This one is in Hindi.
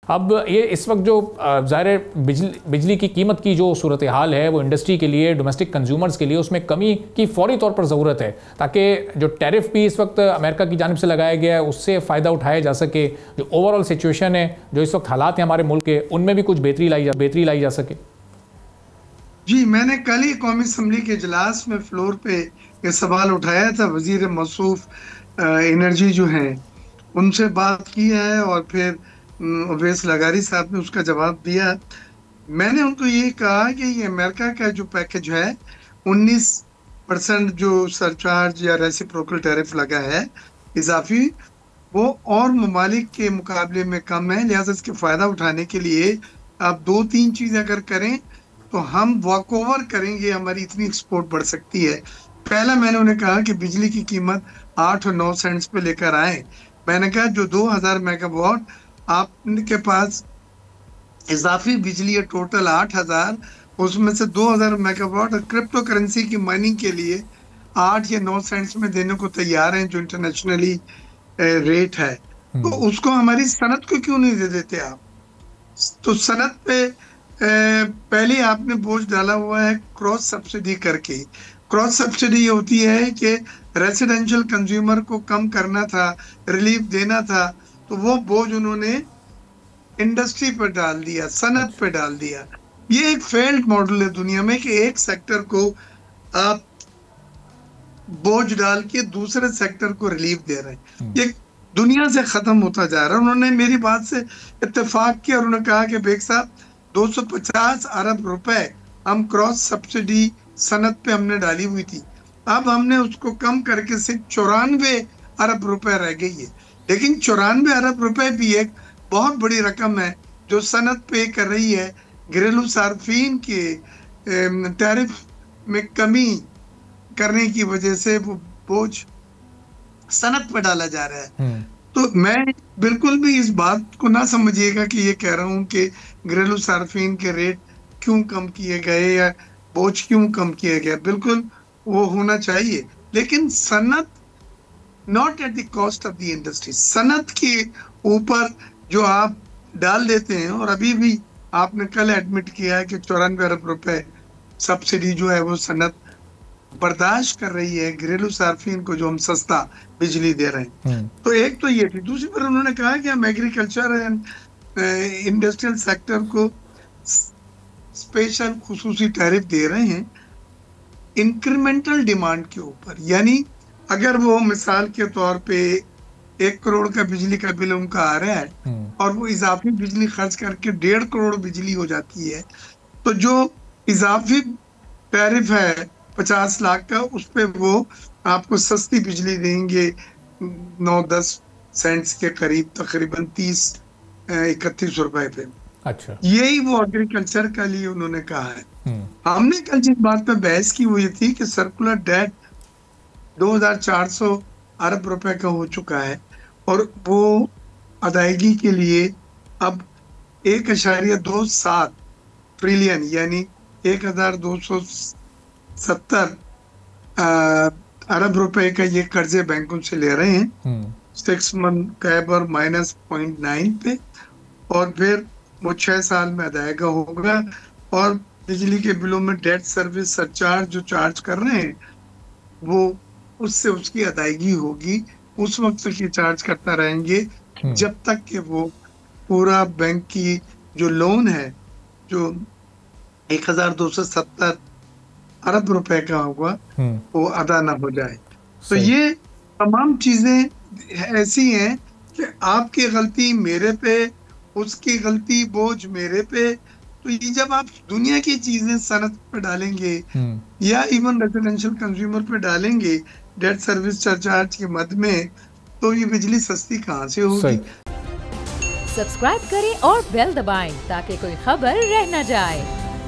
अब ये इस वक्त जो ज़ाहिर है बिजली की कीमत की जो सूरत हाल है वो इंडस्ट्री के लिए, डोमेस्टिक कंज्यूमर्स के लिए उसमें कमी की फौरी तौर पर ज़रूरत है, ताकि जो टैरिफ भी इस वक्त अमेरिका की जानिब से लगाया गया है उससे फ़ायदा उठाया जा सके, जो ओवरऑल सिचुएशन है, जो इस वक्त हालात हैं हमारे मुल्क के, उनमें भी कुछ बेहतरी लाई जा सके। जी, मैंने कल ही कौमी असम्बली के इजलास में फ्लोर पे ये सवाल उठाया था। वजीर मौसूफ एनर्जी जो हैं उनसे बात की है और फिर अवैस लगारी साहब ने उसका जवाब दिया। मैंने उनको ये कहा कि ये अमेरिका का जो पैकेज है 19% जो सरचार्ज या रेसिप्रोकल टैरिफ लगा है इजाफी, वो और ममालिक के मुकाबले में कम है। लिहाजा इसके फायदा उठाने के लिए आप 2-3 चीजें अगर करें तो हम वॉक ओवर करेंगे, हमारी इतनी एक्सपोर्ट बढ़ सकती है। पहला मैंने उन्हें कहा कि बिजली की कीमत 8 और 9 सेंट्स पे लेकर आए। मैंने कहा जो 2000 मेगावाट आपके पास इजाफी बिजली है टोटल 8000, उसमें से 2000 मेगावाट क्रिप्टो करेंसी की माइनिंग के लिए 8 या 9 सेंट्स में देने को तैयार हैं, जो इंटरनेशनली रेट है। तो उसको हमारी सनत को क्यों नहीं दे देते आप? तो सनत पे पहले आपने बोझ डाला हुआ है क्रॉस सब्सिडी करके। क्रॉस सब्सिडी ये होती है कि रेसिडेंशियल कंज्यूमर को कम करना था, रिलीफ देना था, तो वो बोझ उन्होंने इंडस्ट्री पर डाल दिया, सनत पे डाल दिया। ये एक फेल्ड मॉडल है दुनिया में कि एक सेक्टर को आप बोझ डाल के दूसरे सेक्टर को रिलीफ दे रहे हैं। ये दुनिया से खत्म होता जा रहा है। उन्होंने मेरी बात से इत्तेफाक किया और उन्होंने कहा कि बेग साहब 250 अरब रुपए हम क्रॉस सब्सिडी सनत पे हमने डाली हुई थी, अब हमने उसको कम करके सिर्फ 94 अरब रुपए रह गई है। लेकिन 94 अरब रुपए भी एक बहुत बड़ी रकम है जो सनत पे कर रही है। घरेलू सार्फिन के टैरिफ में कमी करने की वजह से वो बोझ सनत पे डाला जा रहा है। तो मैं बिल्कुल भी इस बात को ना समझिएगा कि ये कह रहा हूँ कि घरेलू सार्फिन के रेट क्यों कम किए गए या बोझ क्यों कम किए गए। बिल्कुल वो होना चाहिए, लेकिन सनत not at the cost of the industry. सनत के ऊपर जो आप डाल देते हैं, और अभी भी आपने कल एडमिट किया है कि 94 अरब रुपए सब्सिडी जो है वो सनत बर्दाश्त कर रही है घरेलू सार्फिन को जो हम सस्ता बिजली दे रहे हैं। तो एक तो ये थी। दूसरी पर उन्होंने कहा कि हम एग्रीकल्चर एंड इंडस्ट्रियल सेक्टर को स्पेशल खुसूसी टैरिफ दे रहे हैं इंक्रीमेंटल डिमांड के ऊपर। यानी अगर वो मिसाल के तौर पे 1 करोड़ का बिजली का बिल उनका आ रहा है और वो इजाफी बिजली खर्च करके 1.5 करोड़ बिजली हो जाती है, तो जो इजाफी टैरिफ है 50 लाख का, उस पे वो आपको सस्ती बिजली देंगे 9-10 सेंट्स के करीब, तकरीबन 30-31 रुपए पे। अच्छा, यही वो एग्रीकल्चर के लिए उन्होंने कहा है। हमने कल जिस बात पे बहस की वो ये थी कि सर्कुलर डेट 2400 अरब रुपए का हो चुका है और वो अदायगी के लिए अब 1.27 ट्रिलियन यानी 1270 अरब रुपए का ये कर्जे बैंकों से ले रहे हैं 6 मंथ कैबर -0.9 पे, और फिर वो 6 साल में अदायगा होगा। और बिजली के बिलों में डेट सर्विस सरचार्ज जो चार्ज कर रहे हैं वो उससे उसकी अदायगी होगी। उस वक्त तक ये चार्ज करता रहेंगे जब तक कि वो पूरा बैंक की जो लोन है जो 1270 अरब रुपए का होगा वो अदा ना हो जाए। तो ये तमाम चीजें ऐसी हैं कि आपकी गलती मेरे पे, उसकी गलती बोझ मेरे पे। तो ये जब आप दुनिया की चीजें सनत पे डालेंगे या इवन रेजिडेंशियल कंज्यूमर पे डालेंगे डेट सर्विस सरचार्ज के मद में, तो ये बिजली सस्ती कहाँ से होगी। सब्सक्राइब करें और बेल दबाएं ताकि कोई खबर रह न जाए।